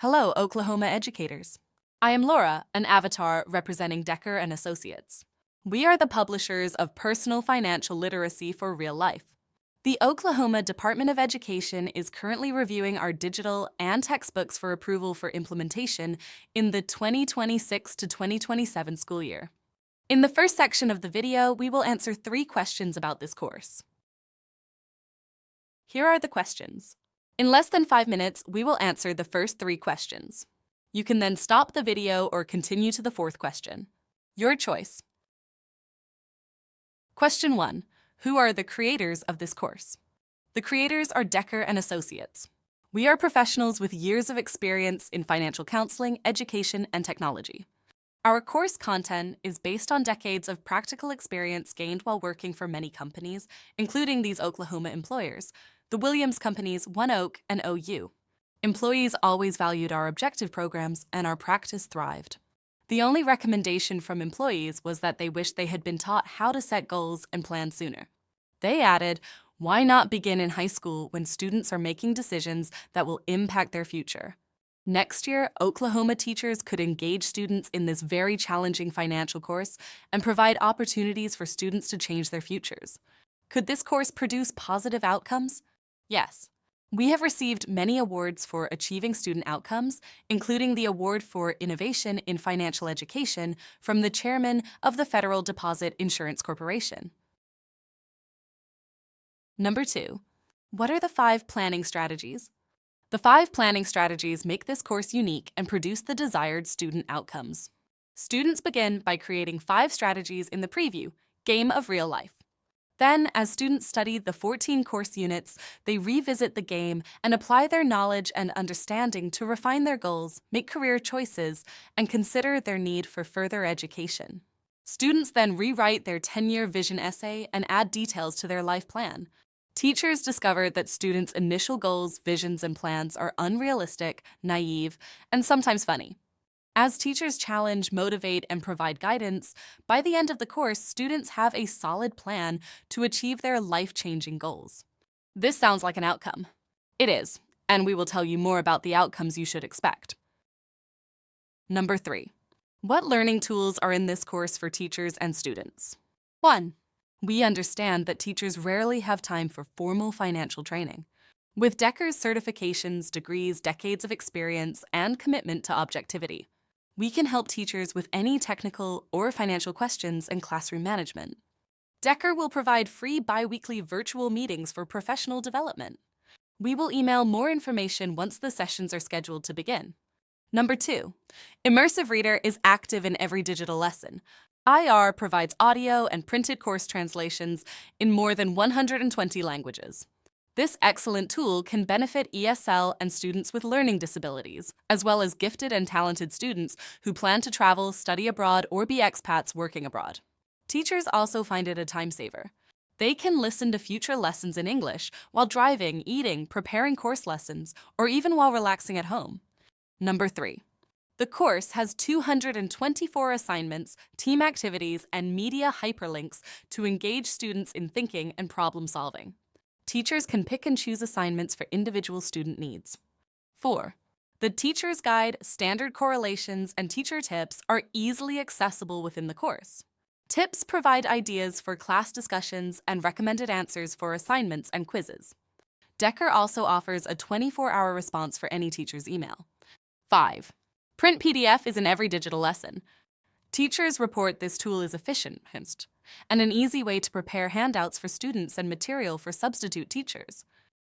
Hello, Oklahoma educators. I am Laura, an avatar representing Decker and Associates. We are the publishers of Personal Financial Literacy for Real Life. The Oklahoma Department of Education is currently reviewing our digital and textbooks for approval for implementation in the 2026 to 2027 school year. In the first section of the video, we will answer 3 questions about this course. Here are the questions. In less than 5 minutes, we will answer the first 3 questions. You can then stop the video or continue to the 4th question. Your choice. Question 1. Who are the creators of this course? The creators are Decker and Associates. We are professionals with years of experience in financial counseling, education, and technology. Our course content is based on decades of practical experience gained while working for many companies, including these Oklahoma employers, the Williams Companies, ONEOK, and OU. Employees always valued our objective programs, and our practice thrived. The only recommendation from employees was that they wished they had been taught how to set goals and plan sooner. They added, "Why not begin in high school when students are making decisions that will impact their future?" Next year, Oklahoma teachers could engage students in this very challenging financial course and provide opportunities for students to change their futures. Could this course produce positive outcomes? Yes. We have received many awards for achieving student outcomes, including the Award for Innovation in Financial Education from the chairman of the Federal Deposit Insurance Corporation. Number 2. What are the 5 planning strategies? The 5 planning strategies make this course unique and produce the desired student outcomes. Students begin by creating 5 strategies in the preview, Game of Real Life. Then, as students study the 14 course units, they revisit the game and apply their knowledge and understanding to refine their goals, make career choices, and consider their need for further education. Students then rewrite their 10-year vision essay and add details to their life plan. Teachers discover that students' initial goals, visions, and plans are unrealistic, naive, and sometimes funny. As teachers challenge, motivate, and provide guidance, by the end of the course, students have a solid plan to achieve their life-changing goals. This sounds like an outcome. It is, and we will tell you more about the outcomes you should expect. Number 3. What learning tools are in this course for teachers and students? 1. We understand that teachers rarely have time for formal financial training. With Decker's certifications, degrees, decades of experience, and commitment to objectivity, we can help teachers with any technical or financial questions in classroom management. Decker will provide free bi-weekly virtual meetings for professional development. We will email more information once the sessions are scheduled to begin. Number 2, Immersive Reader is active in every digital lesson. IR provides audio and printed course translations in more than 120 languages. This excellent tool can benefit ESL and students with learning disabilities, as well as gifted and talented students who plan to travel, study abroad, or be expats working abroad. Teachers also find it a time saver. They can listen to future lessons in English while driving, eating, preparing course lessons, or even while relaxing at home. Number 3. The course has 224 assignments, team activities, and media hyperlinks to engage students in thinking and problem solving. Teachers can pick and choose assignments for individual student needs. 4. The Teacher's Guide, standard correlations, and teacher tips are easily accessible within the course. Tips provide ideas for class discussions and recommended answers for assignments and quizzes. Decker also offers a 24-hour response for any teacher's email. 5. Print PDF is in every digital lesson. Teachers report this tool is efficient and an easy way to prepare handouts for students and material for substitute teachers.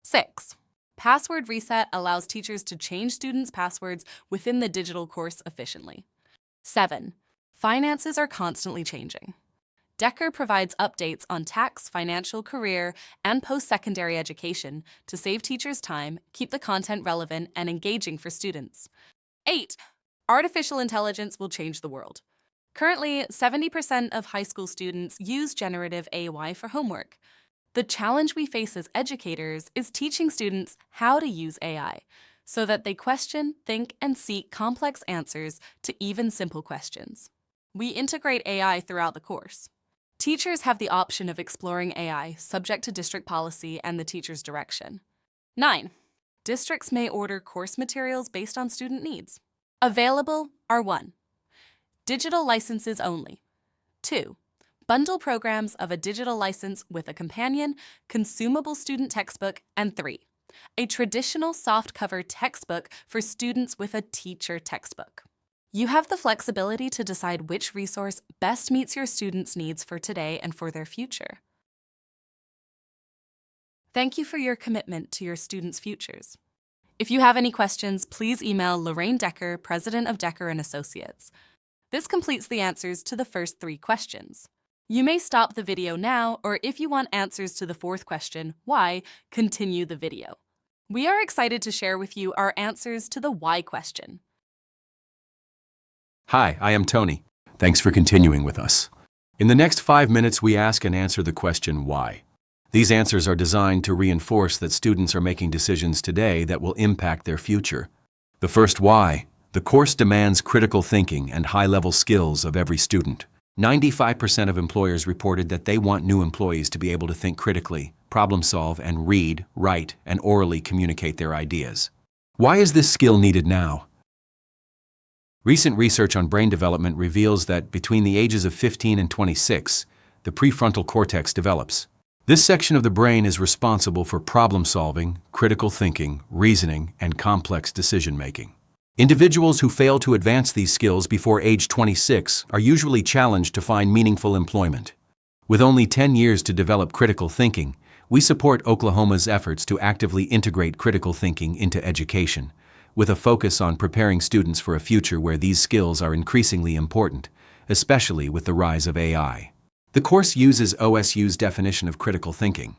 6. Password Reset allows teachers to change students' passwords within the digital course efficiently. 7. Finances are constantly changing. Decker provides updates on tax, financial, career, and post-secondary education to save teachers time, keep the content relevant and engaging for students. 8. Artificial intelligence will change the world. Currently, 70% of high school students use generative AI for homework. The challenge we face as educators is teaching students how to use AI so that they question, think, and seek complex answers to even simple questions. We integrate AI throughout the course. Teachers have the option of exploring AI subject to district policy and the teacher's direction. 9. districts may order course materials based on student needs. Available are 1. Digital licenses only. 2. Bundle programs of a digital license with a companion, consumable student textbook, and 3. A traditional softcover textbook for students with a teacher textbook. You have the flexibility to decide which resource best meets your students' needs for today and for their future. Thank you for your commitment to your students' futures. If you have any questions, please email Lorraine Decker, President of Decker & Associates. This completes the answers to the first 3 questions. You may stop the video now, or if you want answers to the 4th question, why, continue the video. We are excited to share with you our answers to the why question. Hi, I am Tony. Thanks for continuing with us. In the next 5 minutes, we ask and answer the question why. These answers are designed to reinforce that students are making decisions today that will impact their future. The first why. The course demands critical thinking and high-level skills of every student. 95% of employers reported that they want new employees to be able to think critically, problem solve, and read, write, and orally communicate their ideas. Why is this skill needed now? Recent research on brain development reveals that between the ages of 15 and 26, the prefrontal cortex develops. This section of the brain is responsible for problem solving, critical thinking, reasoning, and complex decision-making. Individuals who fail to advance these skills before age 26 are usually challenged to find meaningful employment. With only 10 years to develop critical thinking, we support Oklahoma's efforts to actively integrate critical thinking into education, with a focus on preparing students for a future where these skills are increasingly important, especially with the rise of AI. The course uses OSU's definition of critical thinking.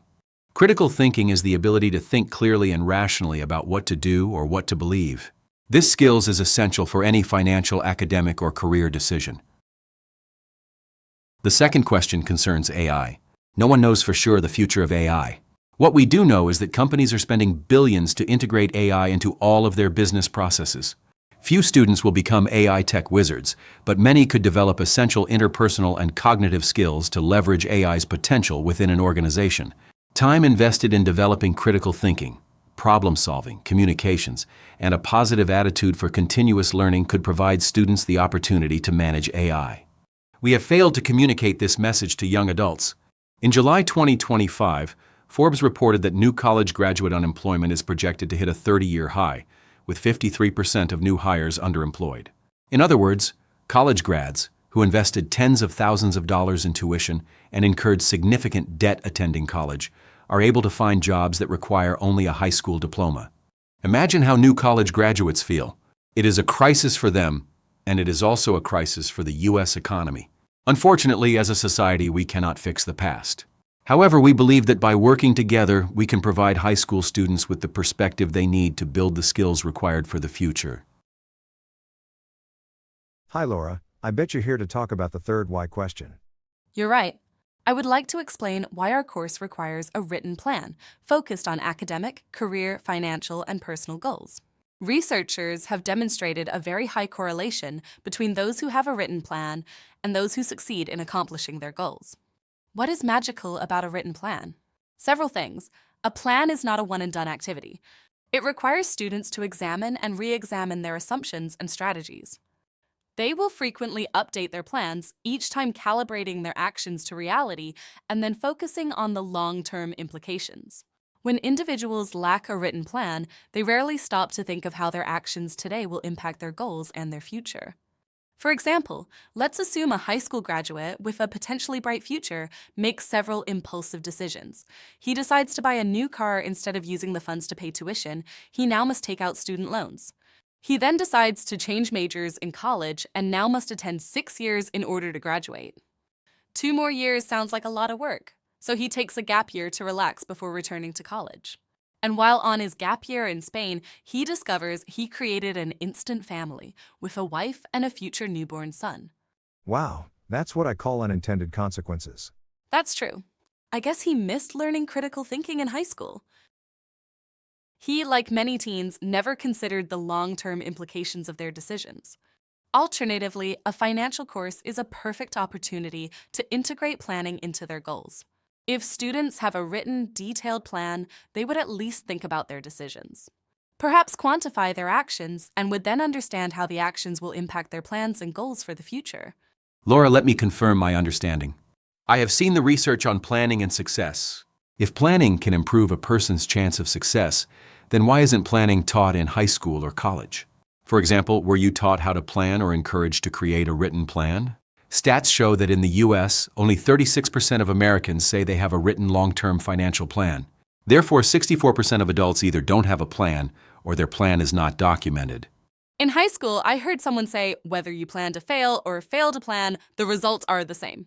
Critical thinking is the ability to think clearly and rationally about what to do or what to believe. This skills is essential for any financial, academic, or career decision. The second question concerns AI. No one knows for sure the future of AI. What we do know is that companies are spending billions to integrate AI into all of their business processes. Few students will become AI tech wizards, but many could develop essential interpersonal and cognitive skills to leverage AI's potential within an organization. Time invested in developing critical thinking, problem-solving, communications, and a positive attitude for continuous learning could provide students the opportunity to manage AI. We have failed to communicate this message to young adults. In July 2025, Forbes reported that new college graduate unemployment is projected to hit a 30-year high, with 53% of new hires underemployed. In other words, college grads, who invested tens of thousands of dollars in tuition and incurred significant debt attending college, are able to find jobs that require only a high school diploma. Imagine how new college graduates feel. It is a crisis for them, and it is also a crisis for the U.S. economy. Unfortunately, as a society, we cannot fix the past. However, we believe that by working together, we can provide high school students with the perspective they need to build the skills required for the future. Hi Laura, I bet you're here to talk about the third why question. You're right. I would like to explain why our course requires a written plan focused on academic, career, financial, and personal goals. Researchers have demonstrated a very high correlation between those who have a written plan and those who succeed in accomplishing their goals. What is magical about a written plan? Several things. A plan is not a one-and-done activity. It requires students to examine and re-examine their assumptions and strategies. They will frequently update their plans, each time calibrating their actions to reality and then focusing on the long-term implications. When individuals lack a written plan, they rarely stop to think of how their actions today will impact their goals and their future. For example, let's assume a high school graduate with a potentially bright future makes several impulsive decisions. He decides to buy a new car instead of using the funds to pay tuition. He now must take out student loans. He then decides to change majors in college and now must attend 6 years in order to graduate. 2 more years sounds like a lot of work, so he takes a gap year to relax before returning to college. And while on his gap year in Spain, he discovers he created an instant family with a wife and a future newborn son. Wow, that's what I call unintended consequences. That's true. I guess he missed learning critical thinking in high school. He, like many teens, never considered the long-term implications of their decisions. Alternatively, a financial course is a perfect opportunity to integrate planning into their goals. If students have a written, detailed plan, they would at least think about their decisions. perhaps quantify their actions, and would then understand how the actions will impact their plans and goals for the future. Laura, let me confirm my understanding. I have seen the research on planning and success. If planning can improve a person's chance of success, then why isn't planning taught in high school or college? For example, were you taught how to plan or encouraged to create a written plan? Stats show that in the US, only 36% of Americans say they have a written long-term financial plan. Therefore, 64% of adults either don't have a plan or their plan is not documented. In high school, I heard someone say, whether you plan to fail or fail to plan, the results are the same.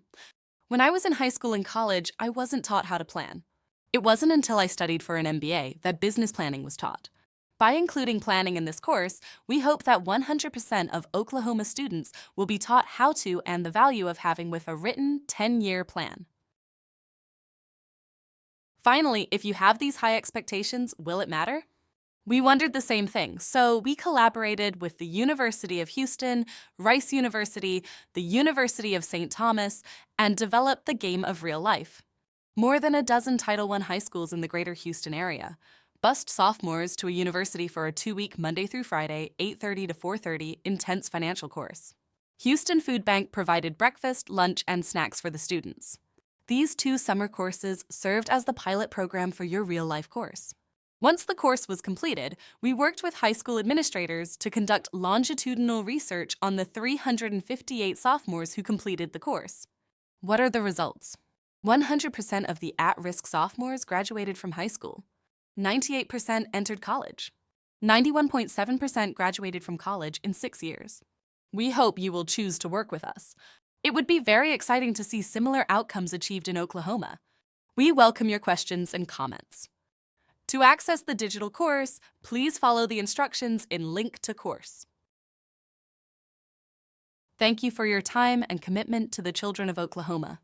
When I was in high school and college, I wasn't taught how to plan. It wasn't until I studied for an MBA that business planning was taught. By including planning in this course, we hope that 100% of Oklahoma students will be taught how to and the value of having with a written 10-year plan. Finally, if you have these high expectations, will it matter? We wondered the same thing, so we collaborated with the University of Houston, Rice University, the University of St. Thomas, and developed the Game of Real Life. More than a dozen Title I high schools in the greater Houston area bused sophomores to a university for a 2-week Monday through Friday, 8:30 to 4:30 intense financial course. Houston Food Bank provided breakfast, lunch, and snacks for the students. These 2 summer courses served as the pilot program for your real-life course. Once the course was completed, we worked with high school administrators to conduct longitudinal research on the 358 sophomores who completed the course. What are the results? 100% of the at-risk sophomores graduated from high school. 98% entered college. 91.7% graduated from college in 6 years. We hope you will choose to work with us. It would be very exciting to see similar outcomes achieved in Oklahoma. We welcome your questions and comments. To access the digital course, please follow the instructions in Link to Course. Thank you for your time and commitment to the children of Oklahoma.